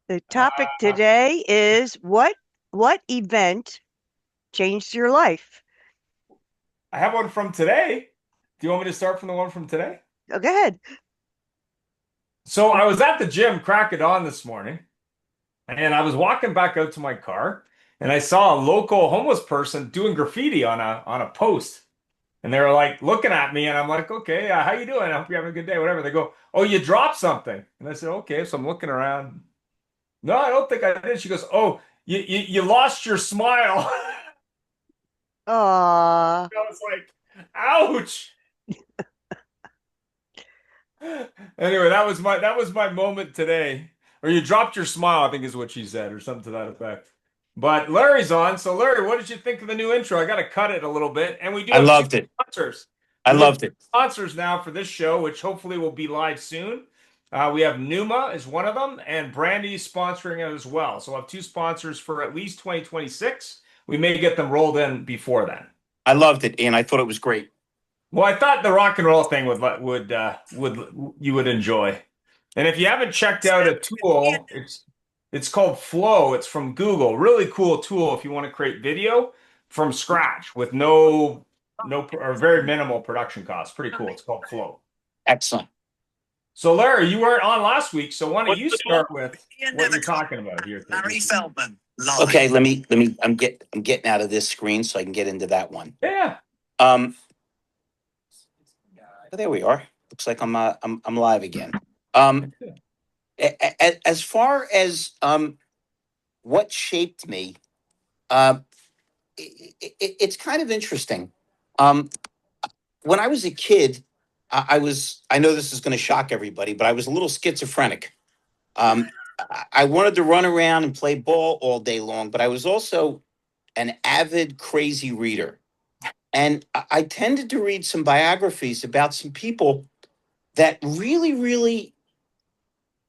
The topic today is what event changed your life? I have one from today. Do you want me to start from the one from today? Oh, go ahead. So I was at the gym crack of dawn this morning, and I was walking back out to my car, and I saw a local homeless person doing graffiti on a post. And they were like looking at me, and I'm like, okay, how you doing? I hope you're having a good day, whatever. They go, oh, you dropped something. And I said, okay. So I'm looking around. No, I don't think I did. She goes, oh, you lost your smile. Aw. I was like, ouch. Anyway, that was my moment today. Or you dropped your smile, I think is what she said, or something to that effect. But Larry's on. So Larry, what did you think of the new intro? I got to cut it a little bit. And we do I have two loved it. sponsors. I We have loved two it. sponsors now for this show, which hopefully will be live soon. We have Numa is one of them, and Brandy's sponsoring it as well. So we'll have two sponsors for at least 2026. We may get them rolled in before then. I loved it, and I thought it was great. Well, I thought the rock and roll thing would you would enjoy. And if you haven't checked out a tool, it's called Flow. It's from Google. Really cool tool if you want to create video from scratch with no or very minimal production costs. Pretty cool. It's called Flow. Excellent. So Larry, you weren't on last week, so why don't you start with what you're talking about here? Larry Feldman. Okay, let me. I'm getting out of this screen so I can get into that one. Yeah. Um, there we are. Looks like I'm live again. As far as what shaped me, uh, it's kind of interesting. Um, when I was a kid, I know this is going to shock everybody, but I was a little schizophrenic. Um, I wanted to run around and play ball all day long, but I was also an avid, crazy reader. And I tended to read some biographies about some people that really, really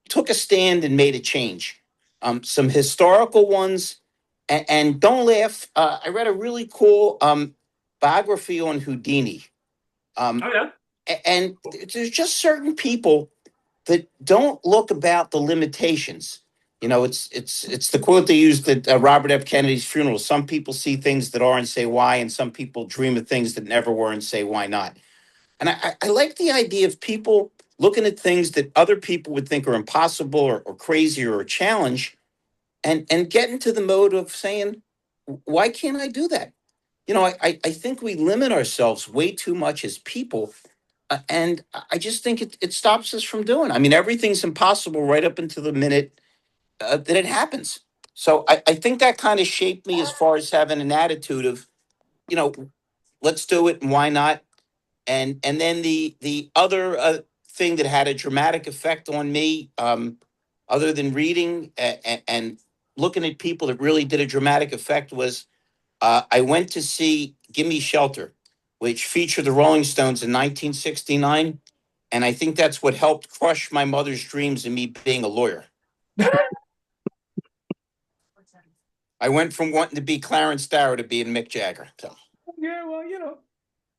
took a stand and made a change. Some historical ones, and don't laugh. I read a really cool biography on Houdini. Oh Um, yeah. and there's just certain people that don't look about the limitations. You know, it's the quote they used at Robert F. Kennedy's funeral. Some people see things that are and say why, and some people dream of things that never were and say why not. And I like the idea of people looking at things that other people would think are impossible or crazy or a challenge, and get into the mode of saying, why can't I do that? You know, I think we limit ourselves way too much as people, and I just think it stops us from doing. I mean, everything's impossible right up until the minute that it happens. So I think that kind of shaped me as far as having an attitude of, you know, let's do it and why not. And then the other thing that had a dramatic effect on me, other than reading and looking at people that really did a dramatic effect, was I went to see "Gimme Shelter," which featured the Rolling Stones in 1969, and I think that's what helped crush my mother's dreams of me being a lawyer. I went from wanting to be Clarence Darrow to being Mick Jagger. So Yeah, well,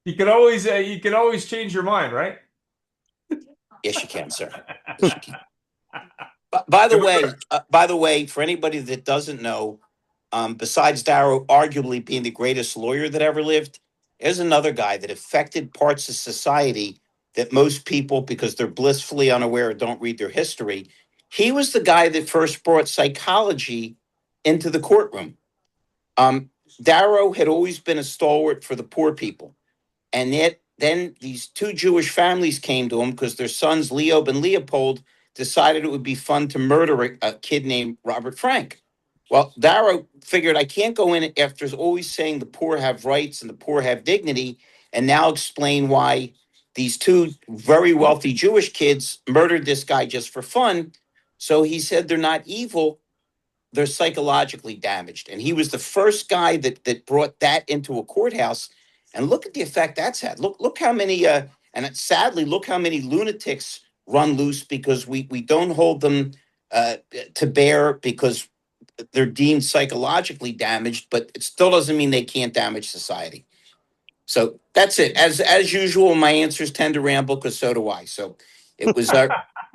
you can always change your mind, right? yes, you can, sir. Yes, you can. By the way, for anybody that doesn't know, besides Darrow arguably being the greatest lawyer that ever lived, there's another guy that affected parts of society that most people, because they're blissfully unaware or don't read their history, he was the guy that first brought psychology into the courtroom. Um, Darrow had always been a stalwart for the poor people. And yet, then these two Jewish families came to him because their sons, Leob and Leopold, decided it would be fun to murder a kid named Robert Frank. Well, Darrow figured I can't go in after always saying the poor have rights and the poor have dignity, and now explain why these two very wealthy Jewish kids murdered this guy just for fun. So he said they're not evil, they're psychologically damaged. And he was the first guy that brought that into a courthouse. And look at the effect that's had. Look how many and sadly look how many lunatics run loose because we don't hold them uh, to bear because they're deemed psychologically damaged, but it still doesn't mean they can't damage society. So that's it. As usual, my answers tend to ramble because so do I. So it was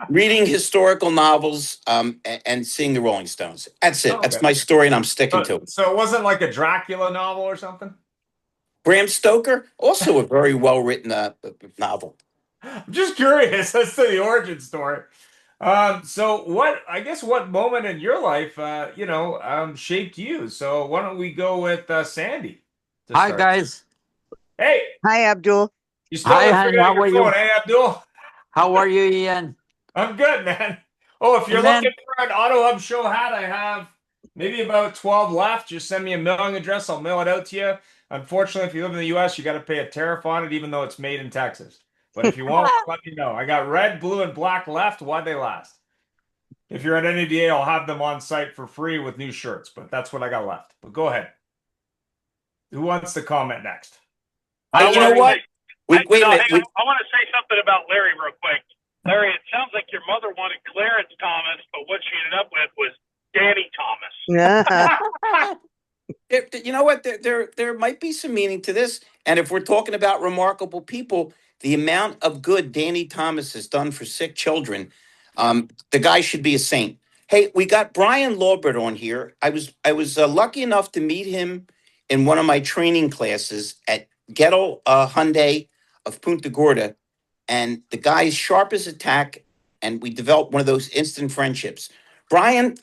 reading historical novels, and seeing the Rolling Stones. That's it. That's Okay. my story, and I'm sticking to it. So it wasn't like a Dracula novel or something? Bram Stoker, also a very well written novel. I'm just curious as to the origin story. So I guess what moment in your life, shaped you? So why don't we go with Sandy to Hi start? guys. Hey, Hi, Abdul. you still Hi, haven't Han. figured out How your are phone, you? hey, Abdul? How are you, Ian? I'm good, man. Oh, if Hey, you're looking man. for an Auto Hub show hat, I have maybe about 12 left. Just send me a mailing address. I'll mail it out to you. Unfortunately, if you live in the US, you got to pay a tariff on it, even though it's made in Texas. But if you want, let me know. I got red, blue, and black left. Why'd they last? If you're at NADA, I'll have them on site for free with new shirts, but that's what I got left. But go ahead. Who wants to comment next? I You want know to what? say, Wait a minute. hang on. I want to say something about Larry real quick. Larry, it sounds like your mother wanted Clarence Thomas, but what she ended up with was Danny Thomas. Yeah. You know what? There might be some meaning to this. And if we're talking about remarkable people, the amount of good Danny Thomas has done for sick children, the guy should be a saint. Hey, we got Brian Lawbert on here. I was lucky enough to meet him in one of my training classes at Gettle Hyundai of Punta Gorda, and the guy is sharp as a tack, and we developed one of those instant friendships. Brian,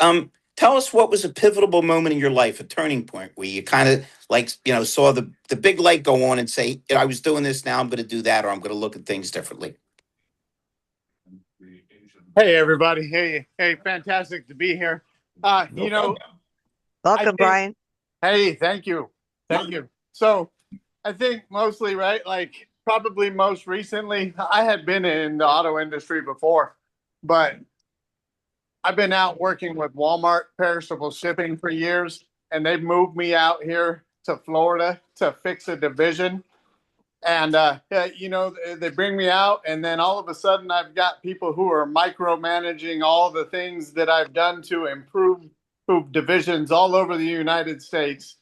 tell us what was a pivotal moment in your life, a turning point where you kind of saw the big light go on and say, I was doing this, now I'm going to do that, or I'm going to look at things differently. Hey everybody. Hey, fantastic to be here. No problem. I Welcome, think, Brian. hey, thank you. Thank you. So I think mostly, right, like probably most recently, I had been in the auto industry before, but I've been out working with Walmart perishable shipping for years, and they've moved me out here to Florida to fix a division. And yeah, they bring me out, and then all of a sudden, I've got people who are micromanaging all the things that I've done to improve divisions all over the United States,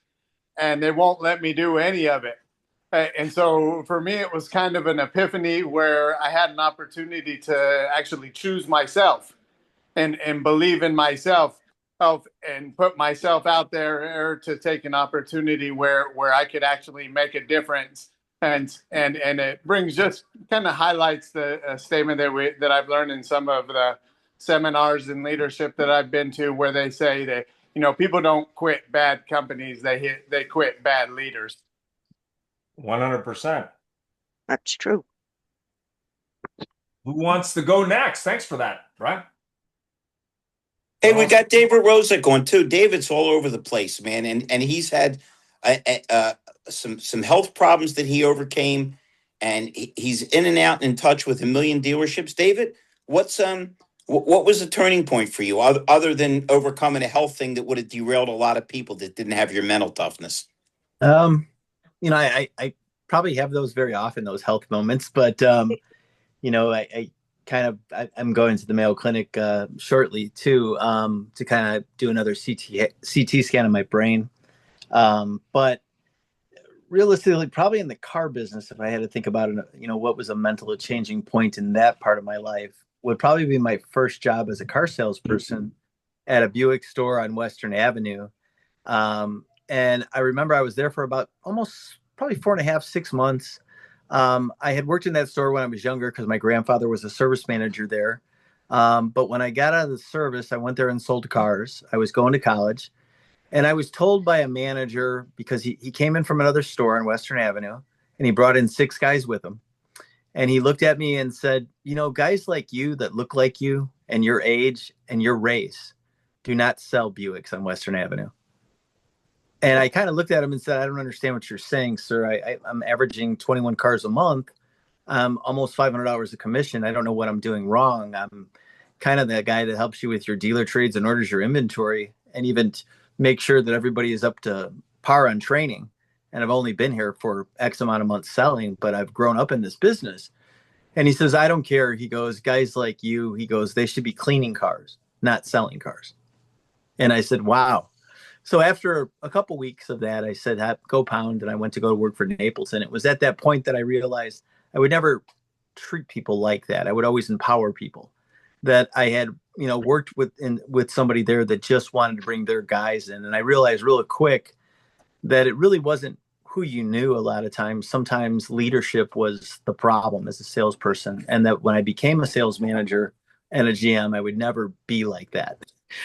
and they won't let me do any of it. And so for me, it was kind of an epiphany where I had an opportunity to actually choose myself and believe in myself and put myself out there to take an opportunity where I could actually make a difference. And it brings just kind of highlights the statement that I've learned in some of the seminars in leadership that I've been to, where they say that people don't quit bad companies, they quit bad leaders. 100%. That's true. Who wants to go next? Thanks for that, Brian. Hey, we got David Rozek on too. David's all over the place, man, and he's had some health problems that he overcame, and he's in and out and in touch with a million dealerships. David, what was the turning point for you, other than overcoming a health thing that would have derailed a lot of people that didn't have your mental toughness? I probably have those very often, those health moments, but I'm going to the Mayo Clinic shortly too, to kind of do another CT scan of my brain. But realistically, probably in the car business, if I had to think about it, what was a mental changing point in that part of my life, would probably be my first job as a car salesperson at a Buick store on Western Avenue. And I remember I was there for about almost probably 4.5, 6 months. I had worked in that store when I was younger because my grandfather was a service manager there. But when I got out of the service, I went there and sold cars. I was going to college, and I was told by a manager, because he came in from another store on Western Avenue, and he brought in 6 guys with him. And he looked at me and said, guys like you that look like you and your age and your race do not sell Buicks on Western Avenue. And I kind of looked at him and said, I don't understand what you're saying, sir. I'm averaging 21 cars a month. Almost $500 a commission. I don't know what I'm doing wrong. I'm kind of the guy that helps you with your dealer trades and orders your inventory, and even make sure that everybody is up to par on training. And I've only been here for X amount of months selling, but I've grown up in this business. And he says, I don't care. He goes, guys like you, he goes, they should be cleaning cars, not selling cars. And I said, wow. So after a couple weeks of that, I said, go pound. And I went to go work for Napleton. It was at that point that I realized I would never treat people like that. I would always empower people. that I had, worked with somebody there that just wanted to bring their guys in. And I realized real quick that it really wasn't who you knew a lot of times. Sometimes leadership was the problem as a salesperson. And that when I became a sales manager and a GM, I would never be like that.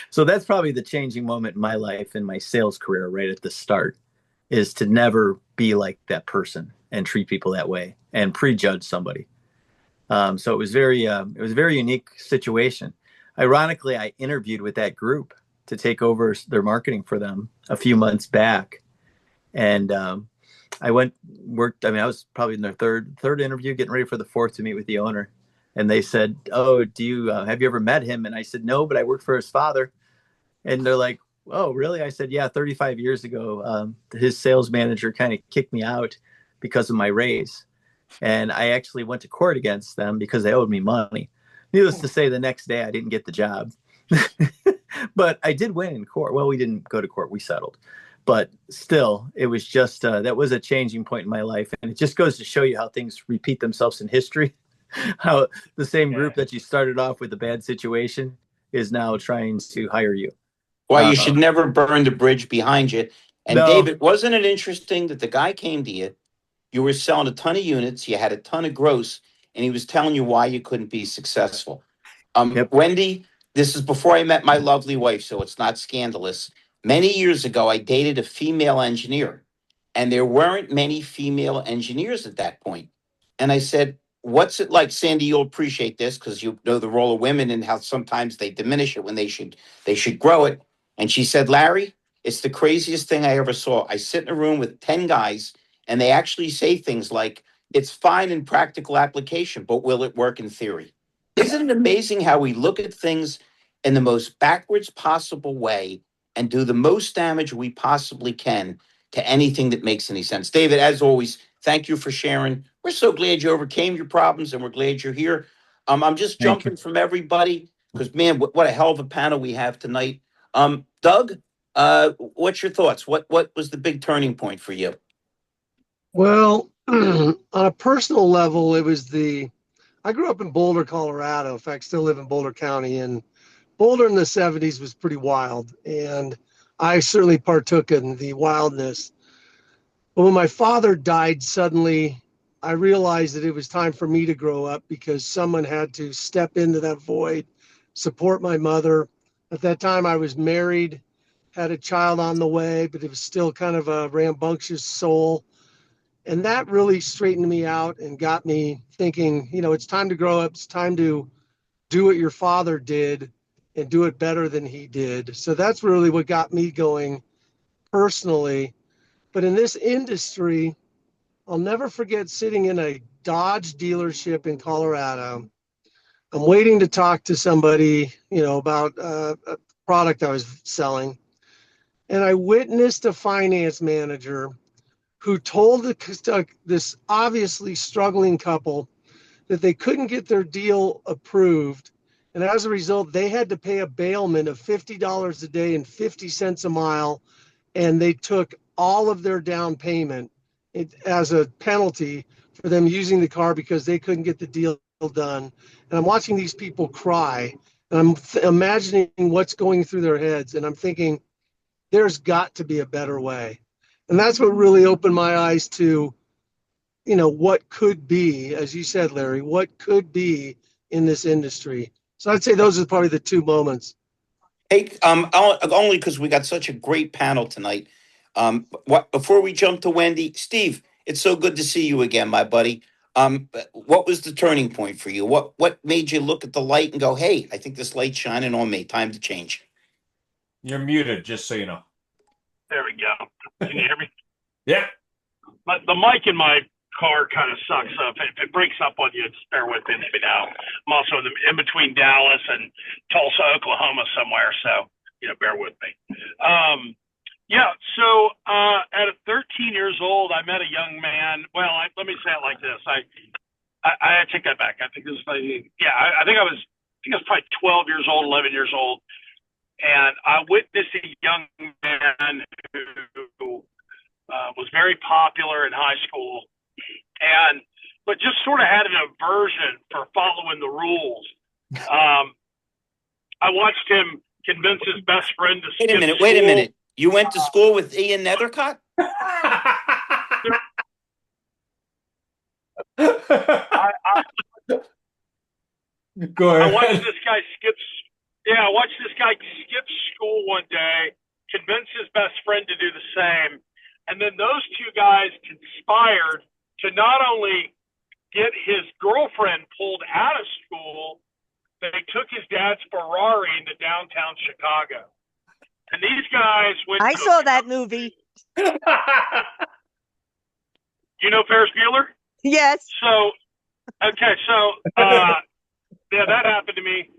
So that's probably the changing moment in my life, in my sales career, right at the start, is to never be like that person and treat people that way and prejudge somebody. So it was a very unique situation. Ironically, I interviewed with that group to take over their marketing for them a few months back, and I worked. I mean, I was probably in their third interview, getting ready for the fourth to meet with the owner, and they said, "Oh, do you have you ever met him?" And I said, "No, but I worked for his father." And they're like, "Oh, really?" I said, "Yeah, 35 years ago, his sales manager kind of kicked me out because of my raise." And I actually went to court against them because they owed me money. Needless to say, the next day I didn't get the job, but I did win in court. Well, we didn't go to court; we settled. But still, it was just that was a changing point in my life, and it just goes to show you how things repeat themselves in history. How the same group that you started off with a bad situation is now trying to hire you. Why you should never burn the bridge behind you. And No, David, wasn't it interesting that the guy came to you? You were selling a ton of units, you had a ton of gross, and he was telling you why you couldn't be successful. yep, Wendy, this is before I met my lovely wife, so it's not scandalous. Many years ago, I dated a female engineer, and there weren't many female engineers at that point. And I said, "What's it like, Sandy? You'll appreciate this because you know the role of women and how sometimes they diminish it when they should grow it." And she said, "Larry, it's the craziest thing I ever saw. I sit in a room with 10 guys, and they actually say things like, 'It's fine in practical application, but will it work in theory?'" Isn't it amazing how we look at things in the most backwards possible way and do the most damage we possibly can to anything that makes any sense? David, as always, thank you for sharing. We're so glad you overcame your problems and we're glad you're here. I'm just thank you. jumping from everybody because, man, what a hell of a panel we have tonight. Doug, what's your thoughts? What was the big turning point for you? Well, on a personal level, I grew up in Boulder, Colorado. In fact, still live in Boulder County. And Boulder in the 70s was pretty wild. And I certainly partook in the wildness. But when my father died suddenly, I realized that it was time for me to grow up because someone had to step into that void, support my mother. At that time, I was married, had a child on the way, but it was still kind of a rambunctious soul. And that really straightened me out and got me thinking, it's time to grow up. It's time to do what your father did and do it better than he did. So that's really what got me going personally. But in this industry, I'll never forget sitting in a Dodge dealership in Colorado. I'm waiting to talk to somebody, about a product I was selling. And I witnessed a finance manager who told this obviously struggling couple that they couldn't get their deal approved. And as a result, they had to pay a bailment of $50 a day and 50 cents a mile. And they took all of their down payment as a penalty for them using the car because they couldn't get the deal done. And I'm watching these people cry and I'm imagining what's going through their heads. And I'm thinking, there's got to be a better way. And that's what really opened my eyes to, what could be, as you said, Larry, what could be in this industry. So I'd say those are probably the two moments. Hey, only because we got such a great panel tonight. What before we jump to Wendy, Steve, it's so good to see you again, my buddy. What was the turning point for you? What made you look at the light and go, "Hey, I think this light's shining on me. Time to change." You're muted, just so you know. There we go. Can you hear me? Yeah. The mic in my car kind of sucks. So if it breaks up on you, just bear with me now. I'm also in between Dallas and Tulsa, Oklahoma somewhere. So, bear with me. Yeah. So at 13 years old, I met a young man. Well, let me say it like this. I take that back. I think this is I think I was probably 12 years old, 11 years old. And I witnessed a young man who was very popular in high school, but just sort of had an aversion for following the rules. I watched him convince his best friend to Wait a skip minute. school. Wait a minute. You went to school with Ian Nethercott? I, I, Go I watched ahead. this guy skip. Yeah, I watched this guy skip school one day, convince his best friend to do the same, and then those two guys conspired to not only get his girlfriend pulled out of school, they took his dad's Ferrari into downtown Chicago. And these guys went I to saw that movie. you know Ferris Bueller? Yes. So, okay, so, yeah, that happened to me.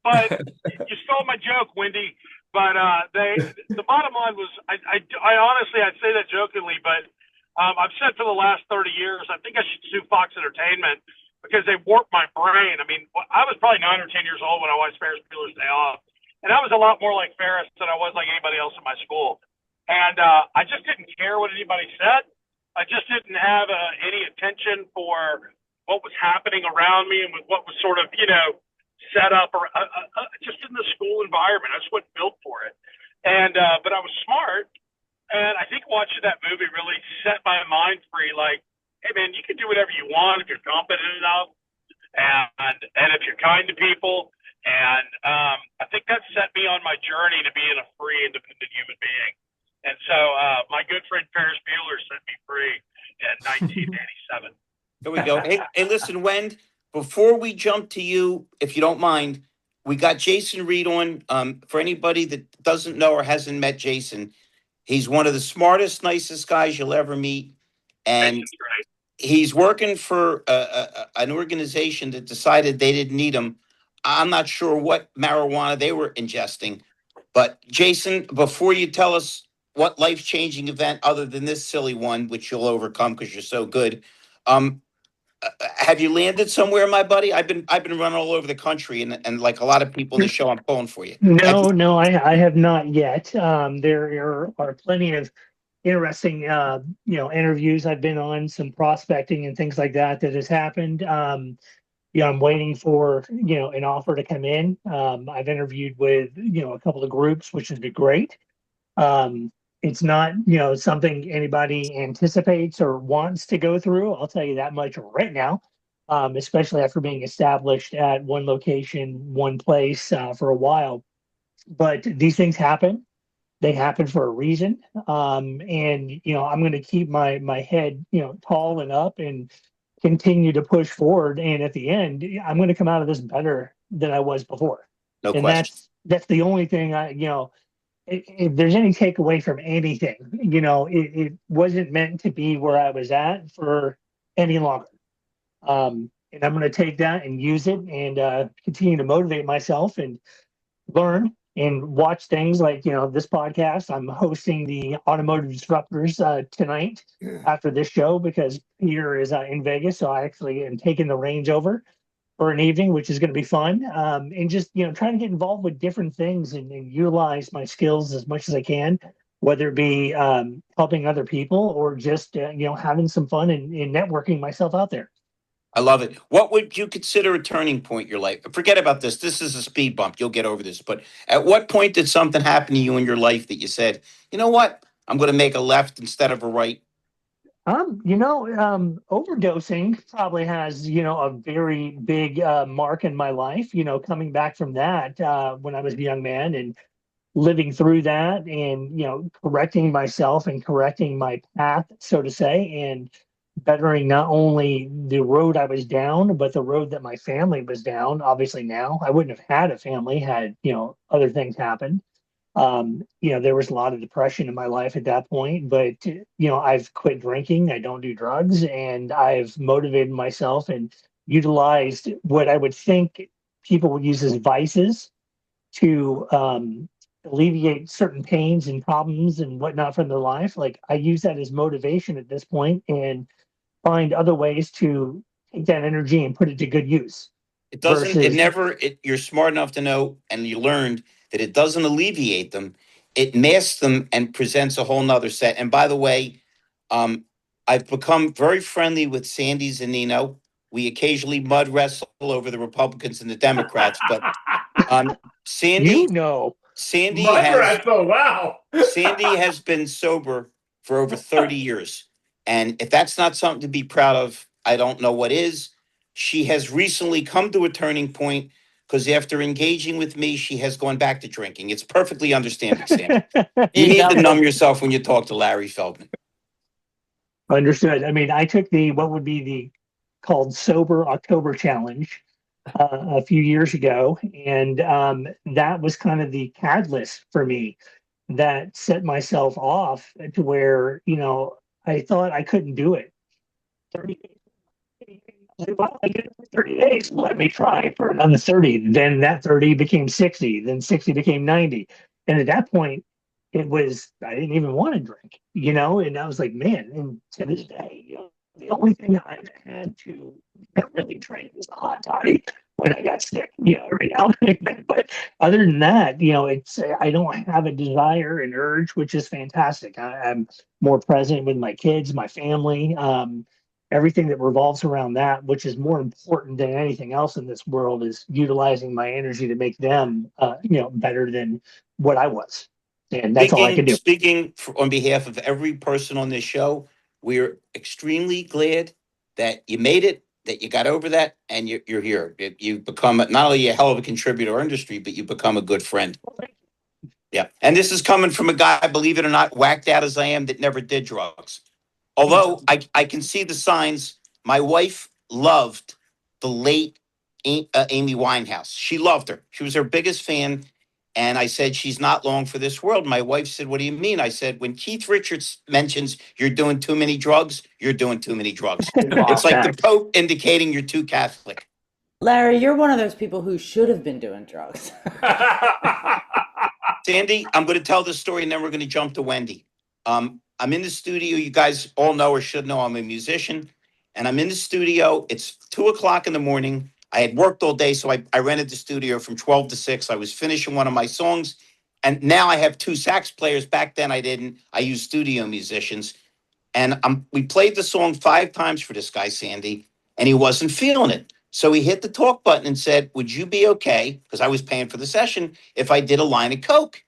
But you stole my joke, Wendy. But the bottom line was, I honestly, I say that jokingly, but I've said for the last 30 years, I think I should sue Fox Entertainment because they warped my brain. I mean, I was probably 9 or 10 years old when I watched Ferris Bueller's Day Off, and I was a lot more like Ferris than I was like anybody else in my school. And I just didn't care what anybody said. I just didn't have any attention for what was happening around me and with what was sort of, set up or just in the school environment. I just wasn't built for it. And but I was smart, and I think watching that movie really set my mind free. Like, hey man, you can do whatever you want if you're competent enough, and if you're kind to people. And I think that set me on my journey to being a free, independent human being. And so my good friend Ferris Bueller set me free in 1987. There we go. Hey, listen, Wend, before we jump to you, if you don't mind, we got Jason Reed on. For anybody that doesn't know or hasn't met Jason, he's one of the smartest, nicest guys you'll ever meet. And Jason's great. he's working for an organization that decided they didn't need him. I'm not sure what marijuana they were ingesting. But Jason, before you tell us what life-changing event other than this silly one, which you'll overcome because you're so good, have you landed somewhere, my buddy? I've been running all over the country, and like a lot of people in the show, I'm pulling for you. No, I have not yet. There are plenty of interesting, interviews I've been on, some prospecting and things like that that has happened. I'm waiting for, an offer to come in. I've interviewed with, a couple of groups, which has been great. It's not, something anybody anticipates or wants to go through. I'll tell you that much right now. Especially after being established at one location, one place for a while. But these things happen. They happen for a reason. And I'm going to keep my head tall and up and continue to push forward. And at the end, I'm going to come out of this better than I was before. No And question. that's the only thing if there's any takeaway from anything, it wasn't meant to be where I was at for any longer. And I'm going to take that and use it and continue to motivate myself and learn and watch things like, this podcast. I'm hosting the Automotive Disruptors tonight after this show because Peter is in Vegas. So I actually am taking the reins over for an evening, which is going to be fun. And just, trying to get involved with different things and utilize my skills as much as I can, whether it be helping other people or just, having some fun and networking myself out there. I love it. What would you consider a turning point in your life? Forget about this. This is a speed bump. You'll get over this. But at what point did something happen to you in your life that you said, you know what? I'm going to make a left instead of a right? Overdosing probably has, a very big mark in my life, coming back from that when I was a young man and living through that and, correcting myself and correcting my path, so to say, and bettering not only the road I was down, but the road that my family was down. Obviously now I wouldn't have had a family had, other things happened. There was a lot of depression in my life at that point, but I've quit drinking. I don't do drugs, and I've motivated myself and utilized what I would think people would use as vices to alleviate certain pains and problems and whatnot from their life. Like I use that as motivation at this point and find other ways to take that energy and put it to good use. It doesn't, Versus, you're smart enough to know, and you learned that it doesn't alleviate them. It masks them and presents a whole nother set. And by the way, I've become very friendly with Sandy Zanino. We occasionally mud wrestle over the Republicans and the Democrats, but um, You know. Sandy Mud has wrestle, wow. Sandy has been sober for over 30 years. And if that's not something to be proud of, I don't know what is. She has recently come to a turning point because after engaging with me, she has gone back to drinking. It's perfectly understandable, Sandy. You need to Yeah. numb yourself when you talk to Larry Feldman. Understood. I mean, I took the what would be the called Sober October Challenge a few years ago, and that was kind of the catalyst for me that set myself off to where I thought I couldn't do it. 30 days. Well, I did it for 30 days. Let me try for another 30. Then that 30 became 60. Then 60 became 90. And at that point, I didn't even want to drink, and I was like, man, and to this day, the only thing I've had to really drink is a hot toddy when I got sick, every now and then. But other than that, I don't have a desire and urge, which is fantastic. I'm more present with my kids, my family. Everything that revolves around that, which is more important than anything else in this world, is utilizing my energy to make them, better than what I was. And that's all I can do. Speaking on behalf of every person on this show, we're extremely glad that you made it, that you got over that, and you're here. You've become not only a hell of a contributor to our industry, but you've become a good friend. Yeah. And this is coming from a guy, believe it or not, whacked out as I am, that never did drugs. Although I can see the signs. My wife loved the late Amy Winehouse. She loved her. She was her biggest fan. And I said, she's not long for this world. My wife said, what do you mean? I said, when Keith Richards mentions you're doing too many drugs, you're doing too many drugs. It's like the Pope indicating you're too Catholic. Larry, you're one of those people who should have been doing drugs. Sandy, I'm going to tell this story and then we're going to jump to Wendy. I'm in the studio. You guys all know or should know I'm a musician. And I'm in the studio. It's 2:00 in the morning. I had worked all day, so I rented the studio from 12 to 6. I was finishing one of my songs. And now I have 2 sax players. Back then I didn't. I used studio musicians. And we played the song 5 times for this guy, Sandy, and he wasn't feeling it. So he hit the talk button and said, would you be okay, because I was paying for the session, if I did a line of Coke?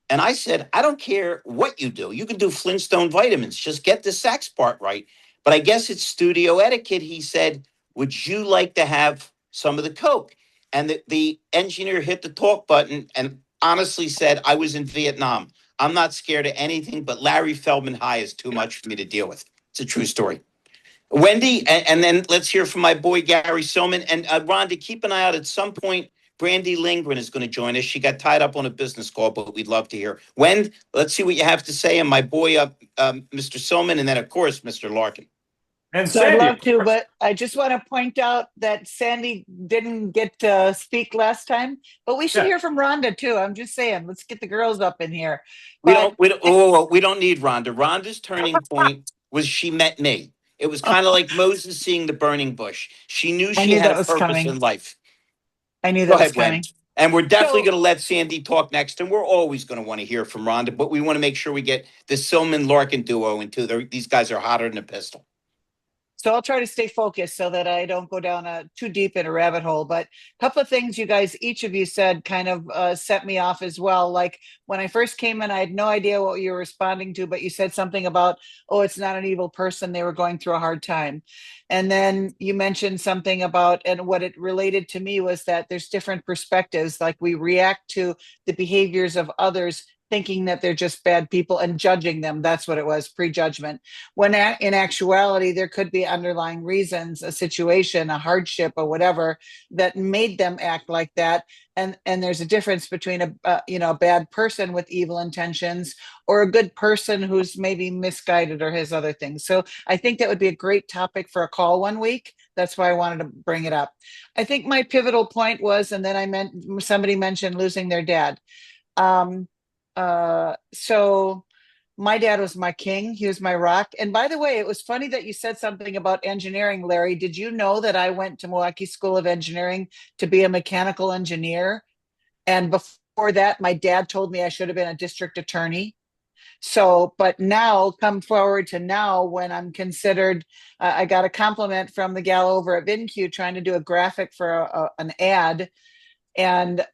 And I said, I don't care what you do. You can do Flintstone vitamins. Just get the sax part right. But I guess it's studio etiquette. He said, would you like to have some of the Coke? And the engineer hit the talk button and honestly said, I was in Vietnam. I'm not scared of anything, but Larry Feldman high is too much for me to deal with. It's a true story. Wendy, and then let's hear from my boy Gary Silman. And Rhonda, keep an eye out. At some point, Brandy Lindgren is going to join us. She got tied up on a business call, but we'd love to hear. Wen, let's see what you have to say. And my boy, Mr. Silman, and then, of course, Mr. Larkin. And So I'd Sandy, love to, but I just want to point out that Sandy didn't get to speak last time, but we should hear from Rhonda too. I'm just saying, let's get the girls up in here. We don't need Rhonda. Rhonda's turning point was she met me. It was kind of like Moses seeing the burning bush. She knew she had a purpose in life. I knew that was coming. And we're definitely going to let Sandy talk next. And we're always going to want to hear from Rhonda, but we want to make sure we get the Silman Larkin duo into there. These guys are hotter than a pistol. So I'll try to stay focused so that I don't go down too deep in a rabbit hole. But a couple of things you guys, each of you said kind of set me off as well. Like when I first came in, I had no idea what you were responding to, but you said something about, oh, it's not an evil person. They were going through a hard time. And then you mentioned something about, and what it related to me was that there's different perspectives. Like we react to the behaviors of others thinking that they're just bad people and judging them. That's what it was, prejudgment. When in actuality, there could be underlying reasons, a situation, a hardship, or whatever that made them act like that. And there's a difference between a bad person with evil intentions or a good person who's maybe misguided or has other things. So I think that would be a great topic for a call one week. That's why I wanted to bring it up. I think my pivotal point was, and then somebody mentioned losing their dad. So my dad was my king. He was my rock. And by the way, it was funny that you said something about engineering, Larry. Did you know that I went to Milwaukee School of Engineering to be a mechanical engineer? And before that, my dad told me I should have been a district attorney. So, but now come forward to now when I'm considered, I got a compliment from the gal over at VinQ trying to do a graphic for an ad, and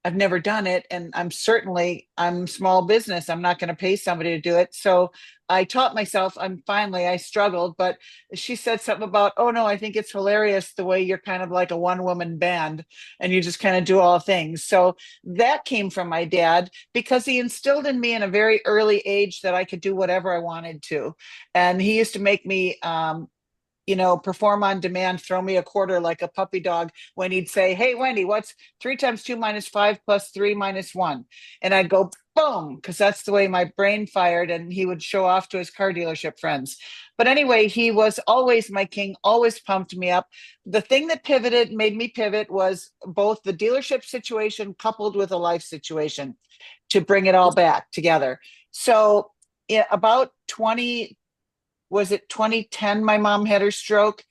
I've never done it, and I'm small business. I'm not going to pay somebody to do it. So I taught myself. I struggled, but she said something about, oh no, I think it's hilarious the way you're kind of like a one woman band and you just kind of do all things. So that came from my dad because he instilled in me in a very early age that I could do whatever I wanted to, and he used to make me perform on demand, throw me a quarter like a puppy dog when he'd say, hey, Wendy, what's 3 times 2 minus 5 plus 3 minus 1? And I'd go, boom, because that's the way my brain fired. And he would show off to his car dealership friends. But anyway, he was always my king, always pumped me up. The thing that made me pivot was both the dealership situation coupled with a life situation to bring it all back together. So, about 2010 my mom had her stroke,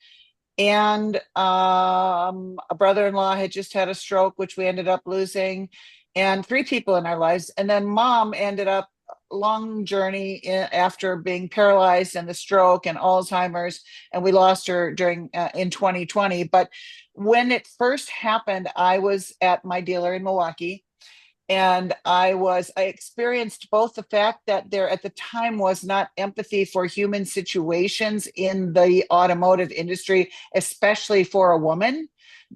and a brother-in-law had just had a stroke, which we ended up losing, and three people in our lives. And then mom ended up long journey after being paralyzed and the stroke and Alzheimer's, and we lost her during in 2020. But when it first happened, I was at my dealer in Milwaukee, and I experienced both the fact that there at the time was not empathy for human situations in the automotive industry, especially for a woman.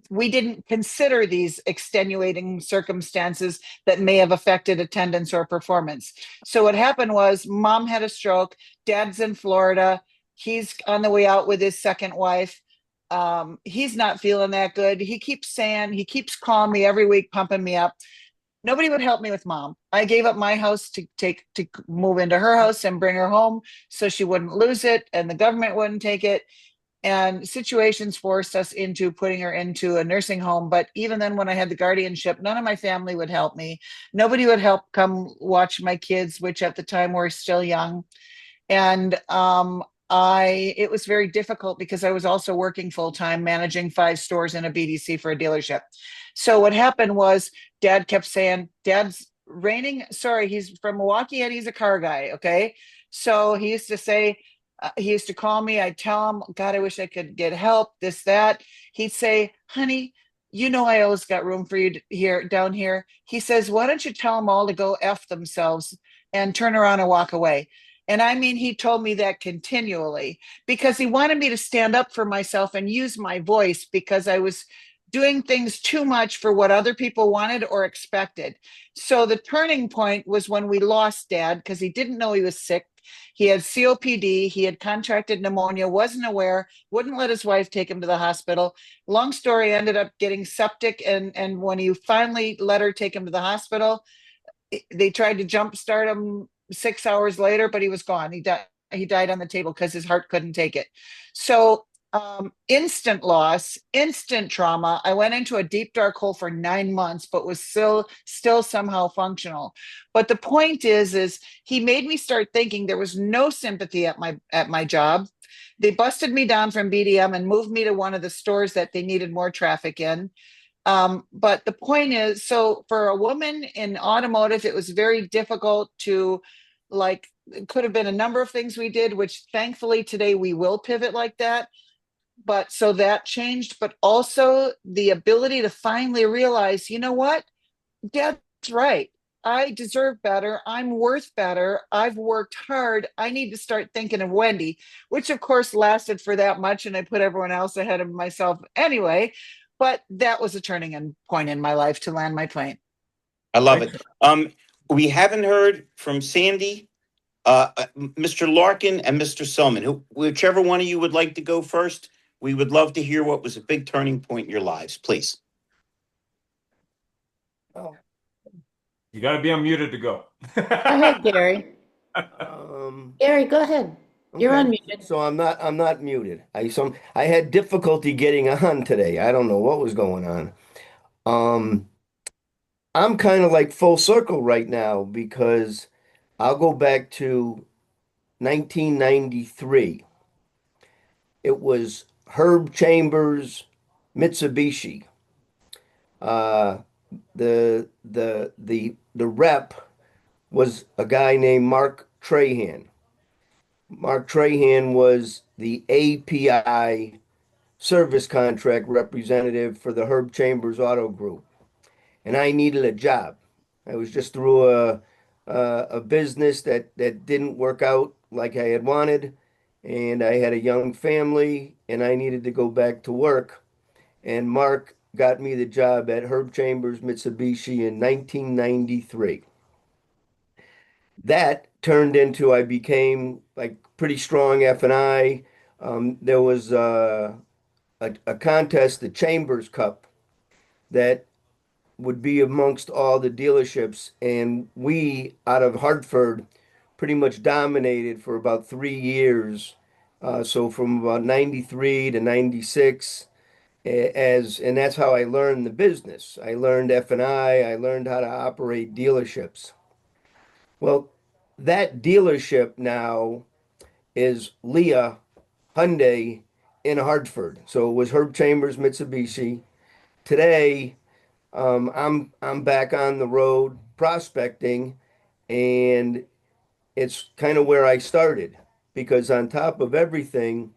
We didn't consider these extenuating circumstances that may have affected attendance or performance. So what happened was mom had a stroke, dad's in Florida, he's on the way out with his second wife. He's not feeling that good. He keeps calling me every week, pumping me up. Nobody would help me with mom. I gave up my house to move into her house and bring her home so she wouldn't lose it and the government wouldn't take it. And situations forced us into putting her into a nursing home. But even then, when I had the guardianship, none of my family would help me. Nobody would help come watch my kids, which at the time were still young. And it was very difficult because I was also working full time, managing 5 stores in a BDC for a dealership. So what happened was dad kept saying, Dad's raining. Sorry, he's from Milwaukee and he's a car guy. Okay. So he used to say, he used to call me. I'd tell him, God, I wish I could get help, this, that. He'd say, honey, I always got room for you here, down here. He says, why don't you tell them all to go F themselves and turn around and walk away? And I mean, he told me that continually because he wanted me to stand up for myself and use my voice because I was doing things too much for what other people wanted or expected. So the turning point was when we lost dad because he didn't know he was sick. He had COPD, he had contracted pneumonia, wasn't aware, wouldn't let his wife take him to the hospital. Long story, ended up getting septic. And when he finally let her take him to the hospital, they tried to jumpstart him 6 hours later, but he was gone. He died on the table because his heart couldn't take it. So instant loss, instant trauma. I went into a deep dark hole for 9 months, but was still somehow functional. But the point is he made me start thinking there was no sympathy at my job. They busted me down from BDM and moved me to one of the stores that they needed more traffic in. But the point is, so for a woman in automotive, it was very difficult to it could have been a number of things we did, which thankfully today we will pivot like that. But so that changed, but also the ability to finally realize, you know what? Dad's right. I deserve better. I'm worth better. I've worked hard. I need to start thinking of Wendy, which of course lasted for that much. And I put everyone else ahead of myself anyway. But that was a turning point in my life to land my plane. I love it. We haven't heard from Sandy, Mr. Larkin, and Mr. Selman. Whichever one of you would like to go first, we would love to hear what was a big turning point in your lives, please. Oh, You got to be unmuted to go. Go ahead, Gary. Gary, go ahead. You're okay. unmuted. So I'm not muted. I had difficulty getting on today. I don't know what was going on. I'm kind of like full circle right now because I'll go back to 1993. It was Herb Chambers, Mitsubishi. Uh, the rep was a guy named Mark Trahan. Mark Trahan was the API service contract representative for the Herb Chambers Auto Group, and I needed a job. I was just through a business that didn't work out like I had wanted, and I had a young family, and I needed to go back to work. And Mark got me the job at Herb Chambers Mitsubishi in 1993. That turned into I became like pretty strong F&I. There was a contest, the Chambers Cup, that would be amongst all the dealerships, and we out of Hartford pretty much dominated for about 3 years. So from about 93 to 96, and that's how I learned the business. I learned F&I, I learned how to operate dealerships. Well, that dealership now is Leah Hyundai in Hartford. So it was Herb Chambers Mitsubishi. Today, I'm back on the road prospecting, and it's kind of where I started because on top of everything,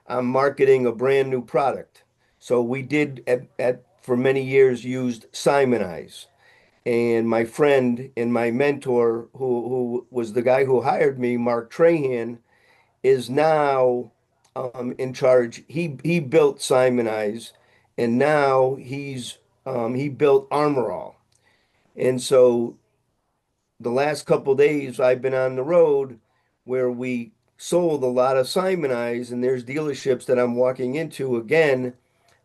I'm marketing a brand new product. So we did at for many years used Simonize. And my friend and my mentor, who was the guy who hired me, Mark Trahan, is now in charge. He built Simonize, and now he built Armor All. And so the last couple days I've been on the road where we sold a lot of Simonize, and there's dealerships that I'm walking into again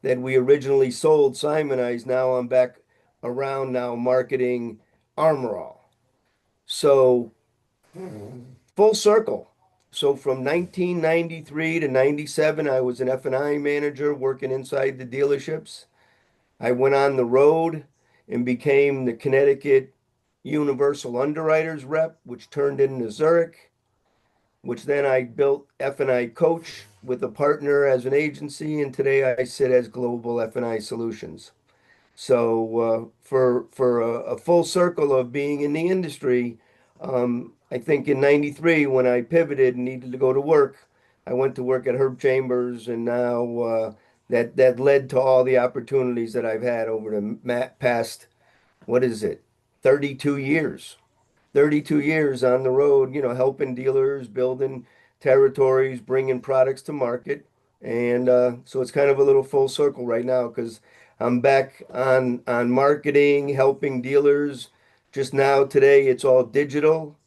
that we originally sold Simonize. Now I'm back around now marketing Armor All. So full circle. So from 1993 to 97, I was an F&I manager working inside the dealerships. I went on the road and became the Connecticut Universal Underwriters rep, which turned into Zurich, which then I built F&I Coach with a partner as an agency, and today I sit as Global F&I Solutions. So for a full circle of being in the industry, I think in 93 when I pivoted and needed to go to work, I went to work at Herb Chambers, and now that led to all the opportunities that I've had over the past, what is it, 32 years. 32 years on the road, helping dealers, building territories, bringing products to market. And so it's kind of a little full circle right now because I'm back on marketing, helping dealers. Just now today, it's all digital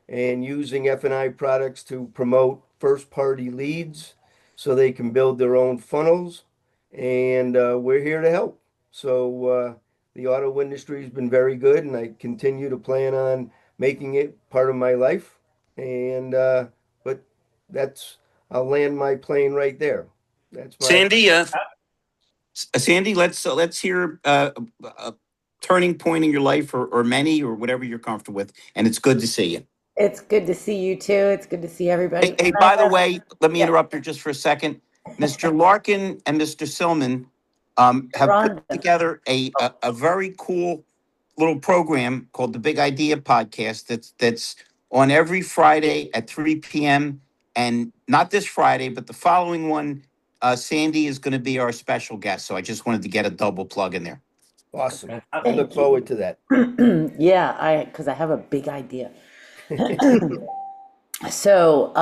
and using F&I products to promote first-party leads so they can build their own funnels. And we're here to help. So the auto industry has been very good, and I continue to plan on making it part of my life. And but that's I'll land my plane right there. That's my Sandy, let's hear a turning point in your life, or many, or whatever you're comfortable with. And it's good to see you. It's good to see you too. It's good to see everybody. Hey, by the way, let me interrupt you just for a second. Mr. Larkin and Mr. Silman have put together a very cool little program called the Big Idea Podcast that's on every Friday at 3 p.m. And not this Friday, but the following one, Sandy is going to be our special guest. So I just wanted to get a double plug in there. Awesome. I look forward to that. Yeah, because I have a big idea. So,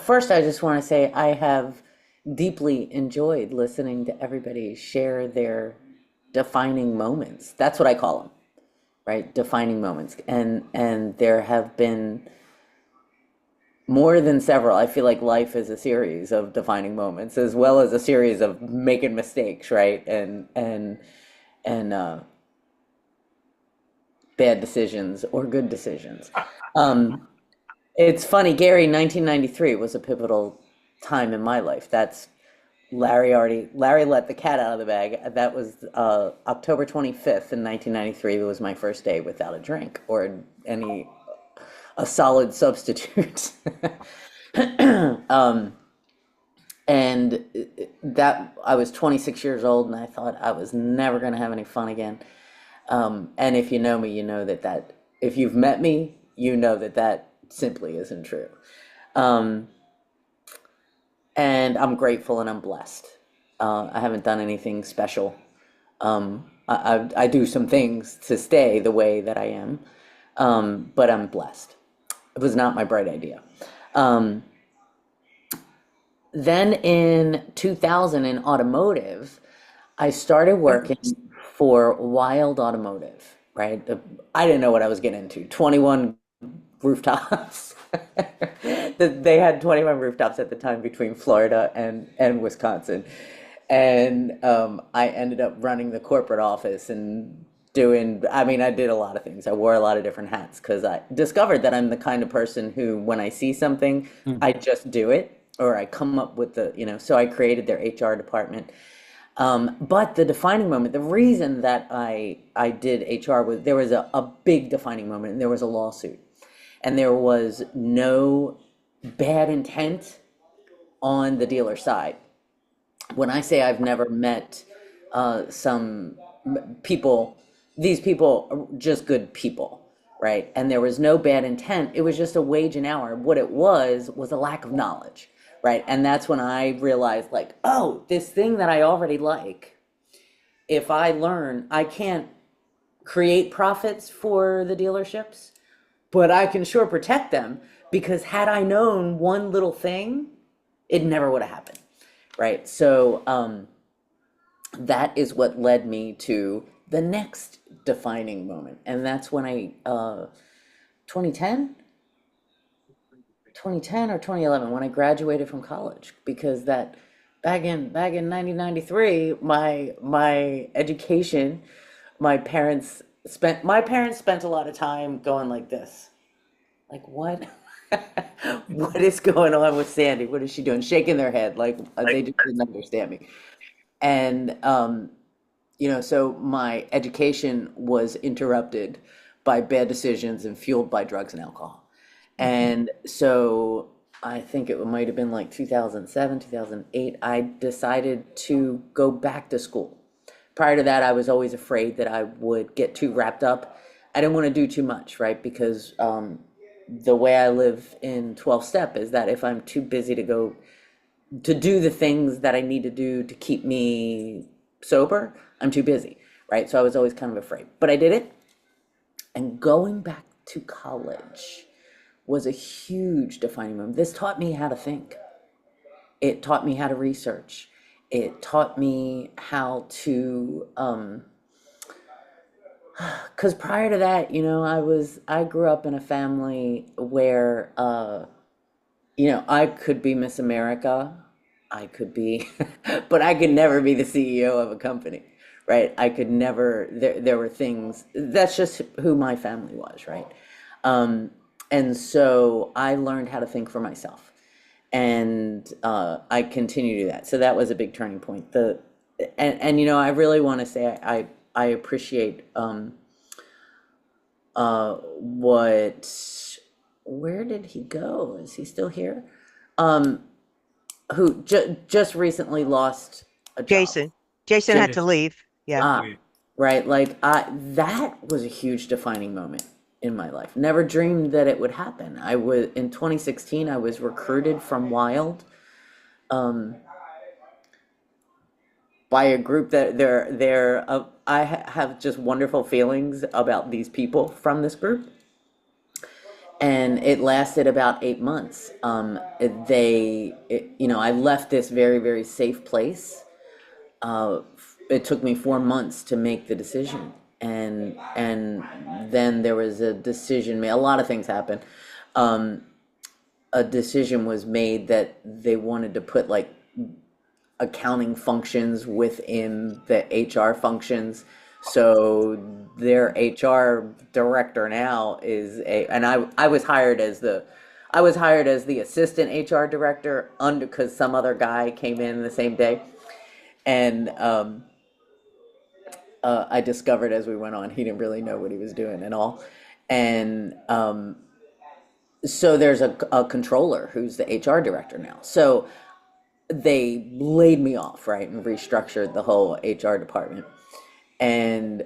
first, I just want to say I have deeply enjoyed listening to everybody share their defining moments. That's what I call them, right? Defining moments. And there have been more than several. I feel like life is a series of defining moments as well as a series of making mistakes, right? And bad decisions or good decisions. It's funny, Gary, 1993 was a pivotal time in my life. That's Larry let the cat out of the bag. That was October 25th in 1993 was my first day without a drink or a solid substitute. And that I was 26 years old and I thought I was never going to have any fun again. And if you know me, you know that If you've met me, you know that that simply isn't true. Um, and I'm grateful and I'm blessed. I haven't done anything special. I do some things to stay the way that I am, but I'm blessed. It was not my bright idea. Um, then in 2000 in automotive, I started working for Wild Automotive, right? I didn't know what I was getting into. 21 rooftops. They had 21 rooftops at the time between Florida and Wisconsin. And I ended up running the corporate office and I mean, I did a lot of things. I wore a lot of different hats because I discovered that I'm the kind of person who, when I see something, I just do it, or I come up with so I created their HR department. But the defining moment, the reason that I did HR was there was a big defining moment, and there was a lawsuit, and there was no bad intent on the dealer side. When I say I've never met some people, these people are just good people, right? And there was no bad intent. It was just a wage an hour. What it was a lack of knowledge, right? And that's when I realized, like, oh, this thing that I already like, if I learn, I can't create profits for the dealerships, but I can sure protect them, because had I known one little thing, it never would have happened, right? So that is what led me to the next defining moment, and that's when 2010 or 2011, when I graduated from college, because that back in 1993, my education, my parents spent a lot of time going like this, like, what? What is going on with Sandy? What is she doing? Shaking their head like they just didn't understand me. And so my education was interrupted by bad decisions and fueled by drugs and alcohol. And so I think it might have been like 2007, 2008, I decided to go back to school. Prior to that, I was always afraid that I would get too wrapped up. I didn't want to do too much, right? Because the way I live in 12 step is that if I'm too busy to do the things that I need to do to keep me sober, I'm too busy, right? So I was always kind of afraid, but I did it. And going back to college was a huge defining moment. This taught me how to think. It taught me how to research. It taught me how to, because prior to that, I grew up in a family where, I could be Miss America. I could be, but I could never be the CEO of a company, right? I could never, there were things, that's just who my family was, right? And so I learned how to think for myself, and I continue to do that. So that was a big turning point. I really want to say I appreciate where did he go? Is he still here? Who just recently lost a job. Jason had to leave. Yeah. Right. Like that was a huge defining moment in my life. Never dreamed that it would happen. In 2016, I was recruited from Wild, by a group that I have just wonderful feelings about these people from this group. And it lasted about 8 months. I left this very, very safe place. It took me 4 months to make the decision, and then there was a decision made. A lot of things happened. A decision was made that they wanted to put like accounting functions within the HR functions. So their HR director now and I was hired as the assistant HR director because some other guy came in the same day. And I discovered as we went on, he didn't really know what he was doing at all. And so there's a controller who's the HR director now. So they laid me off, right, and restructured the whole HR department. And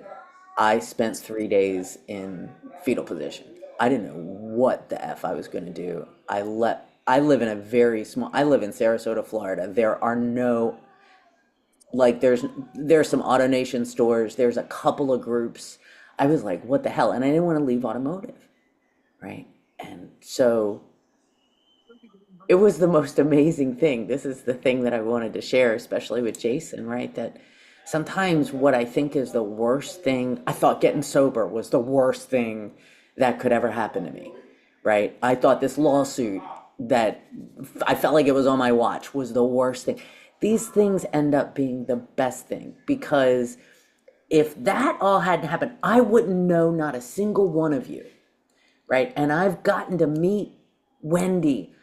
I spent 3 days in fetal position. I didn't know what the F I was going to do. I live in a very small, I live in Sarasota, Florida. There are no, like, there's some AutoNation stores, there's a couple of groups. I was like, what the hell? And I didn't want to leave automotive, right? And so it was the most amazing thing. This is the thing that I wanted to share, especially with Jason, right? That sometimes what I think is the worst thing, I thought getting sober was the worst thing that could ever happen to me, right? I thought this lawsuit that I felt like it was on my watch was the worst thing. These things end up being the best thing, because if that all hadn't happened, I wouldn't know not a single one of you, right? And I've gotten to meet Wendy.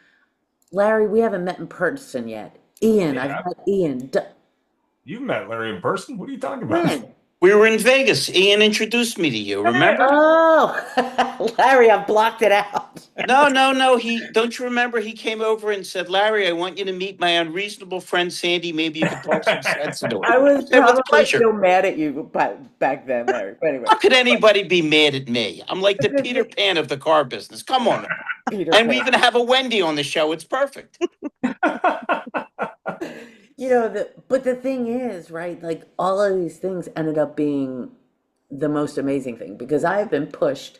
Larry, we haven't met in person yet. Ian, Yeah. I've met Ian. You've met Larry in person? What are you talking about? When? We were in Vegas. Ian introduced me to you. Remember? Oh, Larry, I've blocked it out. No. Don't you remember? He came over and said, "Larry, I want you to meet my unreasonable friend Sandy. Maybe you could talk some sense into I it." was I said, with probably pleasure. still mad at you back then, Larry. But anyway, How could anybody be mad at me? I'm like the But the Peter thing- Pan of the car business. Come on. Peter And we Pan. even have a Wendy on the show. It's perfect. But the thing is, right? Like, all of these things ended up being the most amazing thing, because I have been pushed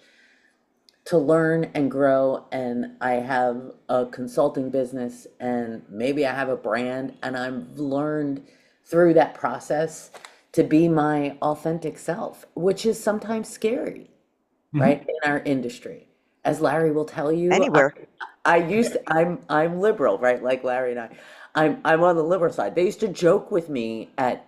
to learn and grow, and I have a consulting business, and maybe I have a brand, and I've learned through that process to be my authentic self, which is sometimes scary, right? In our industry. As Larry will tell you, Anywhere. I'm liberal, right? Like Larry and I'm on the liberal side. They used to joke with me at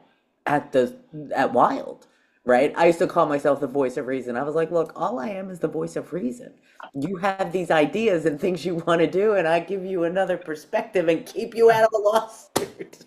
Wild, right? I used to call myself the voice of reason. I was like, look, all I am is the voice of reason. You have these ideas and things you want to do, and I give you another perspective and keep you out of a lawsuit,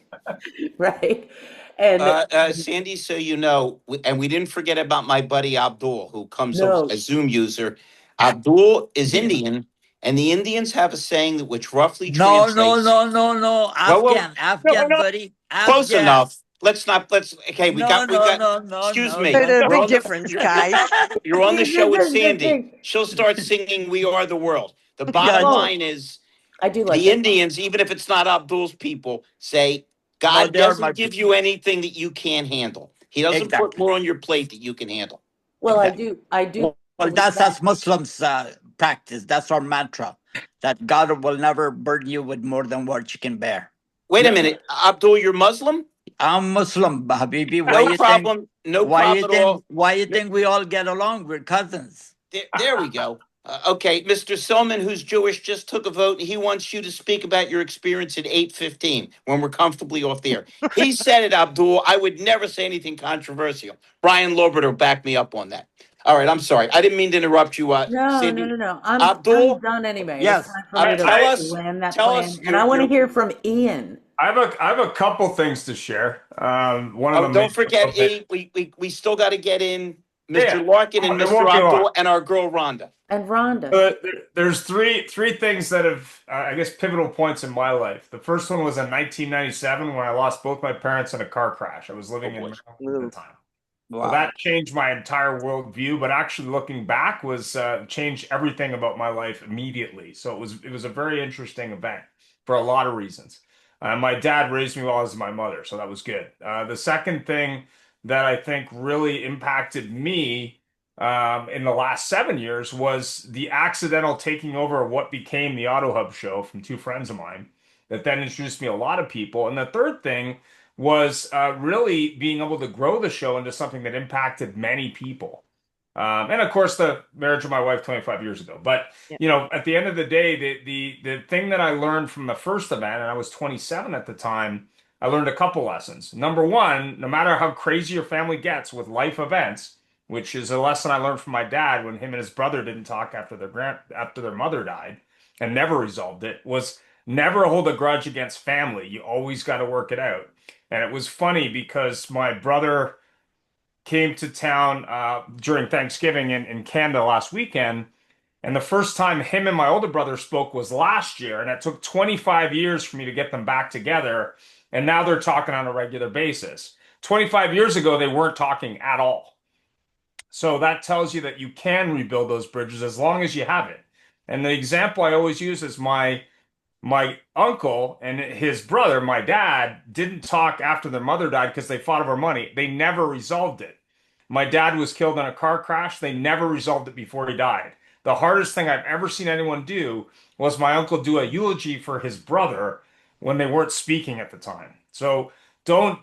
right? And Sandy, so you know, and we didn't forget about my buddy Abdul, who comes no, a Zoom user. Abdul is Indian, and the Indians have a saying that which roughly No, no, translates. no, no, no. Well, Afghan, buddy. close Afghan. enough. Let's not. Let's. Okay, No, we've no, got. no, no, Excuse no, me. There's no, a You're big on no. the. difference, guys. You're on the this show with is the Sandy. thing. She'll start singing "We Are the World." The bottom Yeah, Well, line is I do like the that song. Indians, even if it's not Abdul's people, say no, God they are my doesn't give people. you anything that you can't handle. He doesn't put Exactly. more on your plate that you can handle. Well, Exactly. I do Well, believe that's that. as Muslims practice. That's our mantra. That God will never burden you with more than what you can bear. Wait a Yeah. minute, Abdul, you're Muslim? I'm Muslim, Habibi. Why No you think? problem. No Why you problem at think? all. Why you think we all get along? We're cousins. There we go. Okay, Mr. Silman, who's Jewish, just took a vote, and he wants you to speak about your experience at 8:15 when we're comfortably off the air. He said it, Abdul. I would never say anything controversial. Brian Loberto backed me up on that. All right, I'm sorry. I didn't mean to interrupt you, No, no, Cindy. no, no. I'm Abdul, done anyway. It's Yes. time for me to tell to us, land that tell plane, us and I your want to your. hear from Ian. I have a couple things to share. One of Oh, them don't may be a forget, little bit. E. We still got to get in Yeah, Mr. Larkin and it Mr. won't be long. Abdul and our girl Rhonda. And Rhonda. There's three things that have, I guess, pivotal points in my life. The first one was in 1997 when I lost both my parents in a car crash. I was living in boy. Maryland at the time. So Wow. that changed my entire worldview, but actually looking back was changed everything about my life immediately. So it was a very interesting event for a lot of reasons. My dad raised me well as my mother, so that was good. The second thing that I think really impacted me in the last 7 years was the accidental taking over of what became the Auto Hub show from two friends of mine that then introduced me to a lot of people. And the third thing was really being able to grow the show into something that impacted many people. And of course, the marriage of my wife 25 years ago. But Yeah. at the end of the day, the thing that I learned from the first event, and I was 27 at the time, I learned a couple lessons. Number one, no matter how crazy your family gets with life events, which is a lesson I learned from my dad when him and his brother didn't talk after their mother died and never resolved it, was never hold a grudge against family. You always got to work it out. And it was funny because my brother came to town during Thanksgiving in Canada last weekend. And the first time him and my older brother spoke was last year. And it took 25 years for me to get them back together. And now they're talking on a regular basis. 25 years ago, they weren't talking at all. So that tells you that you can rebuild those bridges as long as you have it. And the example I always use is my uncle and his brother, my dad, didn't talk after their mother died because they fought over money. They never resolved it. My dad was killed in a car crash. They never resolved it before he died. The hardest thing I've ever seen anyone do was my uncle do a eulogy for his brother when they weren't speaking at the time. So don't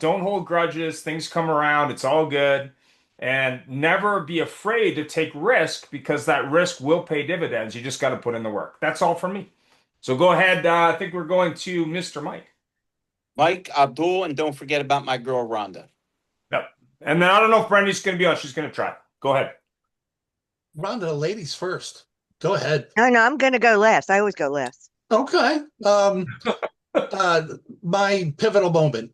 hold grudges. Things come around. It's all good. And never be afraid to take risk because that risk will pay dividends. You just got to put in the work. That's all for me. So go ahead. I think we're going to Mr. Mike. Mike, Abdul, and don't forget about my girl Rhonda. Yep. And then I don't know if Brandy's going to be on. She's going to try. Go ahead. Rhonda, ladies first. Go ahead. No, I'm going to go last. I always go last. Okay. My pivotal moment.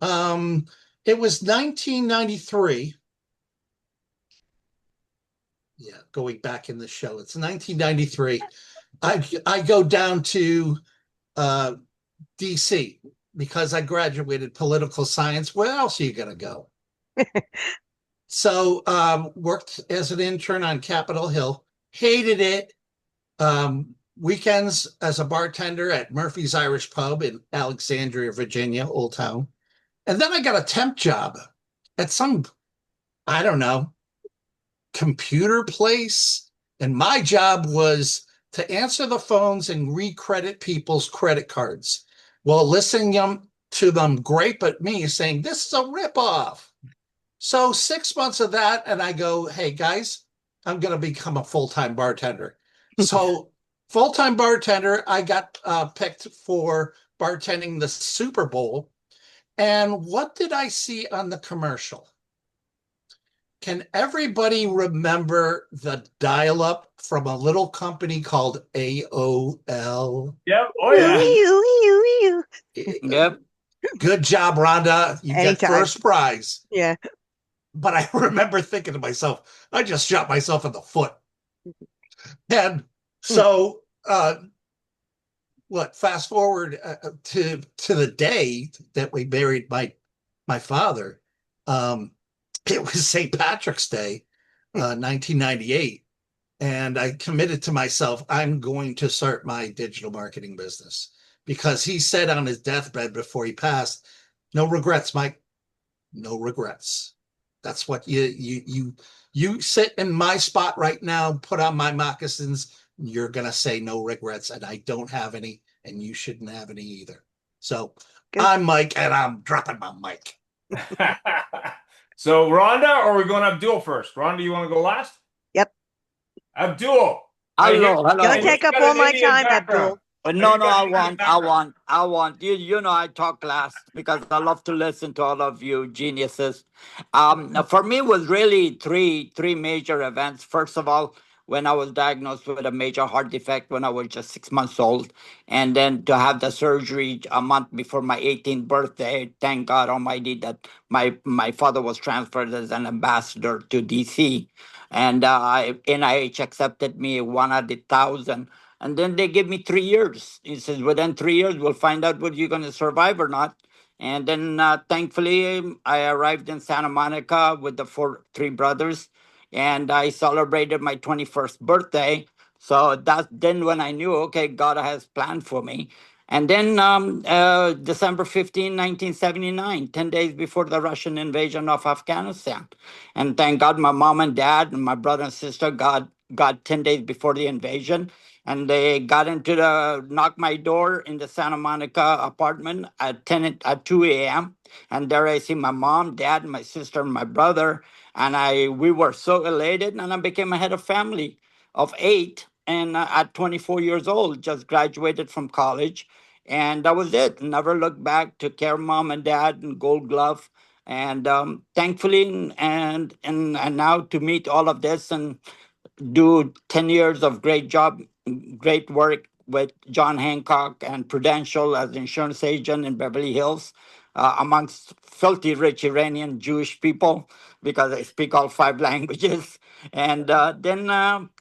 It was 1993. Yeah, going back in the show. It's 1993. I go down to DC because I graduated political science. Where else are you gonna go? So worked as an intern on Capitol Hill. Hated it. Weekends as a bartender at Murphy's Irish Pub in Alexandria, Virginia, Old Town. And then I got a temp job at some, I don't know, computer place. And my job was to answer the phones and recredit people's credit cards. Well, listening to them grape at me saying, this is a ripoff. So 6 months of that, and I go, hey, guys, I'm going to become a full-time bartender. So full-time bartender, I got picked for bartending the Super Bowl. And what did I see on the commercial? Can everybody remember the dial-up from a little company called AOL? Yep. Oh, yeah. Yep. Good job, Rhonda. You get Anytime. first prize. Yeah. But I remember thinking to myself, I just shot myself in the foot. And so, fast forward to the day that we buried my father. It was St. Patrick's Day, 1998. And I committed to myself, I'm going to start my digital marketing business because he said on his deathbed before he passed, no regrets, Mike, no regrets. That's what you sit in my spot right now, put on my moccasins, you're going to say no regrets. And I don't have any, and you shouldn't have any either. So Good. I'm Mike and I'm dropping my mic. So Rhonda, or are we going Abdul first? Rhonda, you want to go last? Yep. Abdul. Hello. Don't take up all my time, Abdul. No, I want. You know, I talk last because I love to listen to all of you geniuses. For me, it was really three major events. First of all, when I was diagnosed with a major heart defect when I was just 6 months old, and then to have the surgery a month before my 18th birthday. Thank God Almighty that my father was transferred as an ambassador to DC, and NIH accepted me 100,000. And then they give me 3 years. He says, within 3 years, we'll find out whether you're going to survive or not. And then thankfully, I arrived in Santa Monica with the three brothers, and I celebrated my 21st birthday. So that's then when I knew, okay, God has planned for me. And then December 15, 1979, 10 days before the Russian invasion of Afghanistan. And thank God my mom and dad and my brother and sister got 10 days before the invasion. And they got knocked my door in the Santa Monica apartment at 2 a.m. And there I see my mom, dad, my sister, and my brother. And we were so elated, and I became a head of family of 8. And at 24 years old, just graduated from college. And that was it. Never looked back. Took care of mom and dad and Gold Glove. And thankfully, and now to meet all of this and do 10 years of great work with John Hancock and Prudential as insurance agent in Beverly Hills, amongst filthy rich Iranian Jewish people, because I speak all 5 languages. And then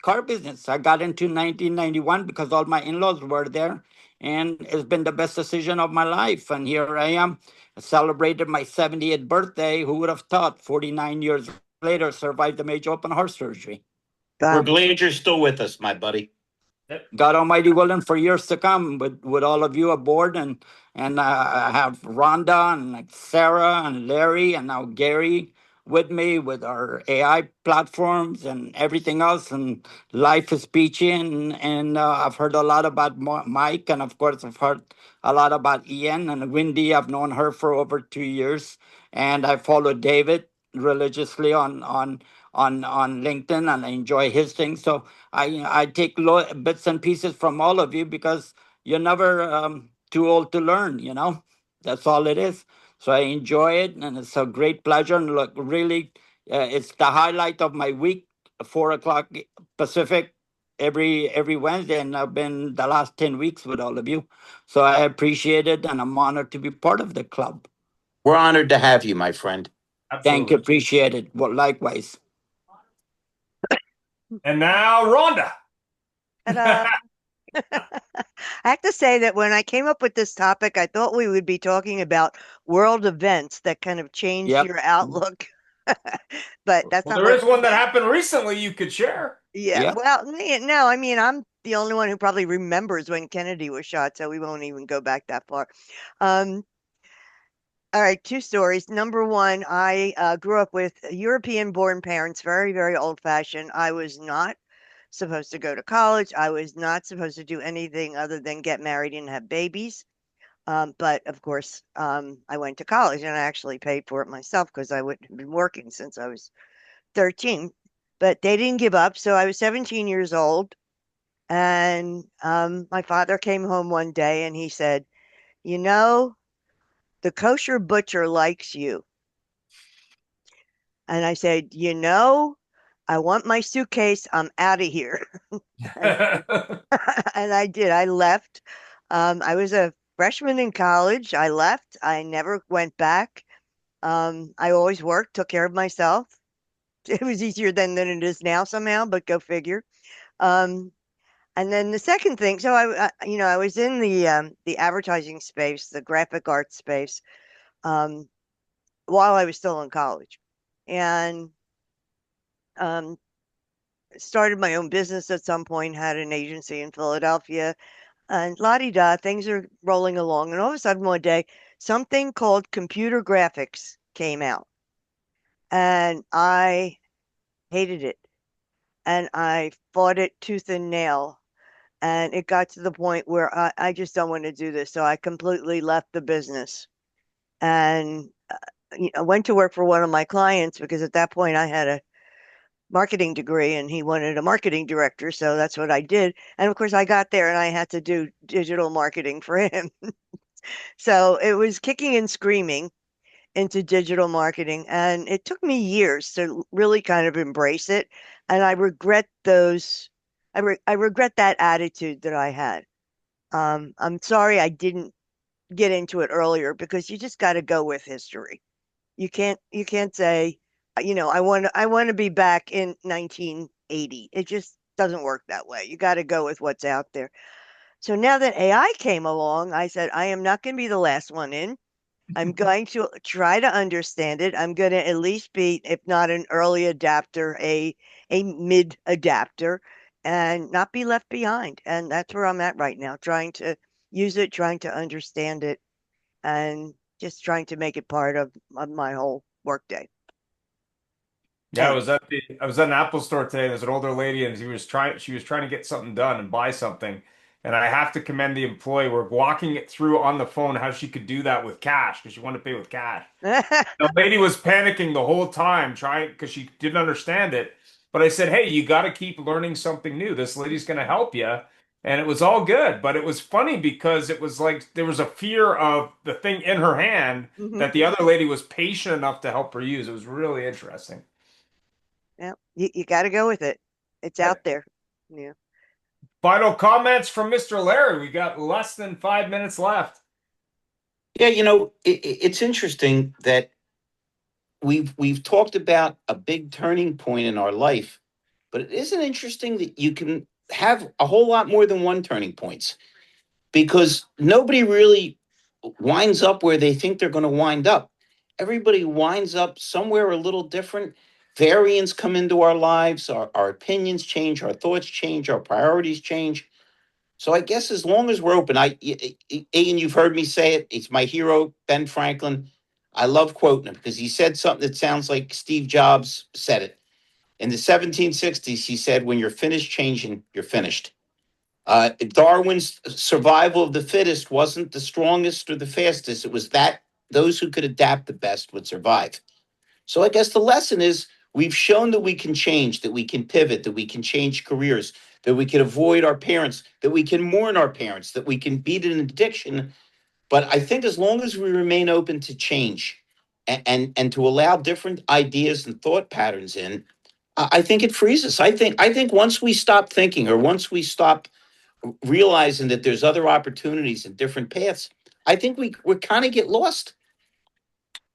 car business. I got into 1991 because all my in-laws were there. And it's been the best decision of my life. And here I am, celebrated my 70th birthday. Who would have thought 49 years later, survived the major open heart surgery. We're Wow. glad you're still with us, my buddy. God Almighty willing, for years to come, with all of you aboard, and I have Rhonda and like Sarah and Larry and now Gary with me with our AI platforms and everything else, and life is peachy, and I've heard a lot about Mike, and of course I've heard a lot about Ian and Wendy. I've known her for over 2 years, and I follow David religiously on LinkedIn, and I enjoy his things. So I take bits and pieces from all of you, because you're never too old to learn. That's all it is. So I enjoy it, and it's a great pleasure. And look, really, it's the highlight of my week. 4 o'clock Pacific every Wednesday, and I've been the last 10 weeks with all of you. So I appreciate it, and I'm honored to be part of the club. We're honored to have you, my friend. Thank you, appreciate it. Well, likewise. And now, Rhonda. Ta-da. I have to say that when I came up with this topic, I thought we would be talking about world events that kind of changed Yep. your outlook. But that's Well, not there what. is one that happened recently you could share. Yeah. Yep. Well, no, I mean, I'm the only one who probably remembers when Kennedy was shot, so we won't even go back that far. Um, all right, two stories. Number one, I grew up with European-born parents, very, very old-fashioned. I was not supposed to go to college. I was not supposed to do anything other than get married and have babies. But of course, I went to college and I actually paid for it myself because I wouldn't have been working since I was 13. But they didn't give up. So I was 17 years old. And my father came home one day and he said, "You know, the kosher butcher likes you." And I said, I want my suitcase. I'm out of here. and, and I did. I left. I was a freshman in college. I left. I never went back. I always worked, took care of myself. It was easier then than it is now somehow, but go figure. Um, and then the second thing, so I was in the advertising space, the graphic arts space, um, while I was still in college, and um, started my own business at some point. Had an agency in Philadelphia, and la di da, things are rolling along. And all of a sudden, one day, something called computer graphics came out, and I hated it, and I fought it tooth and nail. And it got to the point where I just don't want to do this. So I completely left the business and went to work for one of my clients because at that point I had a marketing degree and he wanted a marketing director. So that's what I did. And of course, I got there and I had to do digital marketing for him. So it was kicking and screaming into digital marketing. And it took me years to really kind of embrace it. And I regret I regret that attitude that I had. I'm sorry I didn't get into it earlier because you just got to go with history. You can't say, I want to be back in 1980. It just doesn't work that way. You got to go with what's out there. So now that AI came along, I said I am not going to be the last one in. I'm going to try to understand it. I'm going to at least be, if not an early adapter, a mid adapter, and not be left behind. And that's where I'm at right now, trying to use it, trying to understand it, and just trying to make it part of my whole workday. Yeah, Anyway. I was at an Apple store today. There's an older lady, and she was trying to get something done and buy something. And I have to commend the employee. We're walking it through on the phone how she could do that with cash because she wanted to pay with cash. The lady was panicking the whole time, trying because she didn't understand it. But I said, "Hey, you got to keep learning something new. This lady's going to help you." And it was all good. But it was funny because it was like there was a fear of the thing in her hand Mhm. that the other lady was patient enough to help her use. It was really interesting. Yeah, you got to go with it. It's out there. Yeah. Final comments from Mr. Larry. We got less than 5 minutes left. Yeah, it's interesting that we've talked about a big turning point in our life, but it isn't interesting that you can have a whole lot more than one turning points because nobody really winds up where they think they're going to wind up. Everybody winds up somewhere a little different, variants come into our lives, our opinions change, our thoughts change, our priorities change. So I guess as long as we're open, Ian, you've heard me say it. It's my hero, Ben Franklin. I love quoting him because he said something that sounds like Steve Jobs said it. In the 1760s, he said, when you're finished changing, you're finished. Darwin's survival of the fittest wasn't the strongest or the fastest. It was that those who could adapt the best would survive. So I guess the lesson is we've shown that we can change, that we can pivot, that we can change careers, that we can avoid our parents, that we can mourn our parents, that we can beat an addiction. But I think as long as we remain open to change and to allow different ideas and thought patterns in, I think it frees us. I think once we stop thinking or once we stop realizing that there's other opportunities and different paths, I think we kind of get lost.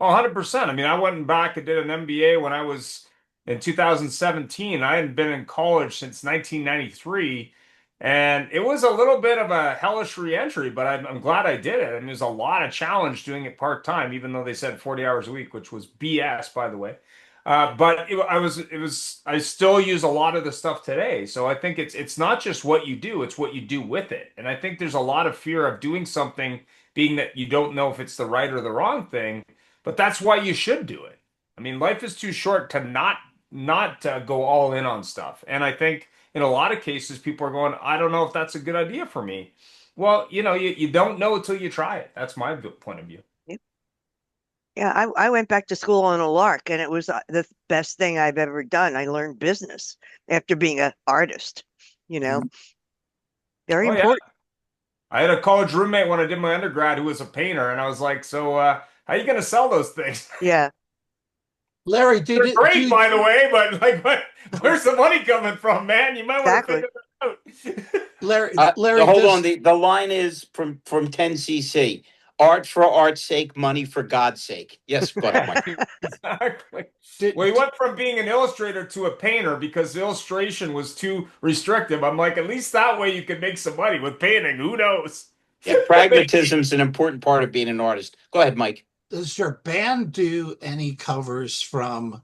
Oh, 100%. I mean, I went back and did an MBA when I was in 2017. I hadn't been in college since 1993. And it was a little bit of a hellish reentry, but I'm glad I did it. And there's a lot of challenge doing it part-time, even though they said 40 hours a week, which was BS, by the way. I still use a lot of the stuff today. So I think it's not just what you do, it's what you do with it. And I think there's a lot of fear of doing something, being that you don't know if it's the right or the wrong thing. But that's why you should do it. I mean, life is too short to not go all in on stuff. And I think in a lot of cases, people are going, I don't know if that's a good idea for me. Well, you don't know until you try it. That's my point of view. Yeah, I went back to school on a lark, and it was the best thing I've ever done. I learned business after being an artist, you know, very Oh yeah. important. I had a college roommate when I did my undergrad who was a painter, and I was like, so how are you going to sell those things? Yeah, Larry, They're great, by the way, but where's the money coming from, man? You might want to exactly. figure that out. Larry, Hold on. The line is from 10cc. Art for art's sake, money for God's sake. Yes, go ahead, Mike. Exactly. did, Well, he went from being an illustrator to a painter because the illustration was too restrictive. I'm like, at least that way you could make some money with painting. Who knows? Yeah, pragmatism is an important part of being an artist. Go ahead, Mike. does your band do any covers from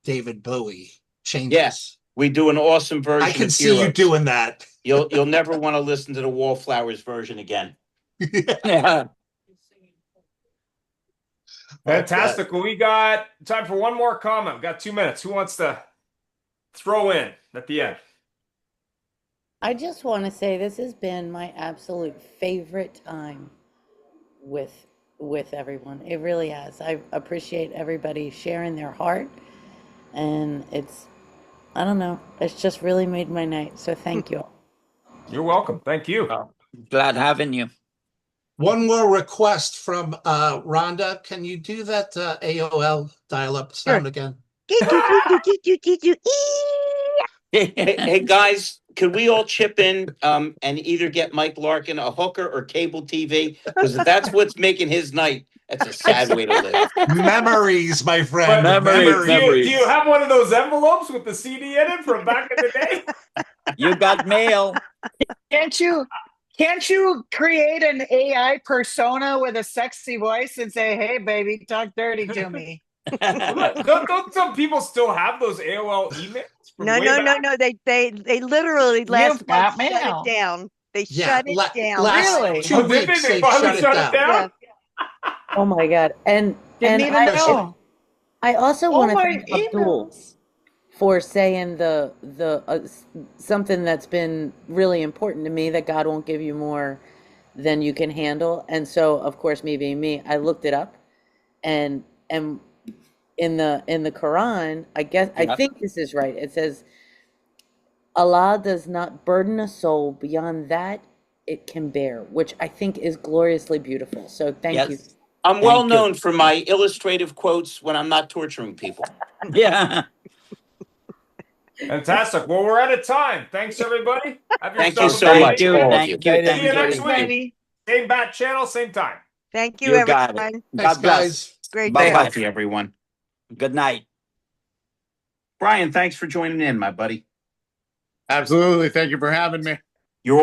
David Bowie? Changes. Yes, we do an awesome version. I can of see you Heroes. doing that. You'll never want to listen to the Wallflowers version again. Yeah. Fantastic. Well, we got time for one more comment. We've got 2 minutes. Who wants to throw in at the end? I just want to say this has been my absolute favorite time with everyone. It really has. I appreciate everybody sharing their heart, and I don't know, it's just really made my night. So thank you. You're welcome. Thank you. Glad having you. One more request from Rhonda. Can you do that AOL dial-up sound again? Hey, guys, could we all chip in and either get Mike Larkin a hooker or cable TV? Because if that's what's making his night, that's a sad way to live. Memories, my friend. Do you have one of those envelopes with the CD in it from back in the day? You got mail. Can't you create an AI persona with a sexy voice and say, "Hey, baby, talk dirty to me"? Don't some people still have those AOL emails? No. They literally last month shut it down. They shut it down. Really? 2 weeks They finally shut it down. Yeah. Oh my God. And Didn't even know. I also want to my thank Abdul for saying the something that's been really important to me, that God won't give you more than you can handle. And so, of course, me being me, I looked it up, and in the Quran, I think this is right. It says Allah does not burden a soul beyond that it can bear, which I think is gloriously beautiful. So thank you. I'm well known for my illustrative quotes when I'm not torturing people. Yeah. Fantastic. Well, we're out of time. Thanks, everybody. Thank you so much. See you next week. Same bat channel, same time. Thank you, You everyone. got it. Thanks, God bless. guys. Great Stay day. healthy, everyone. Good night. Brian, thanks for joining in, my buddy. Absolutely. Thank you for having me. You're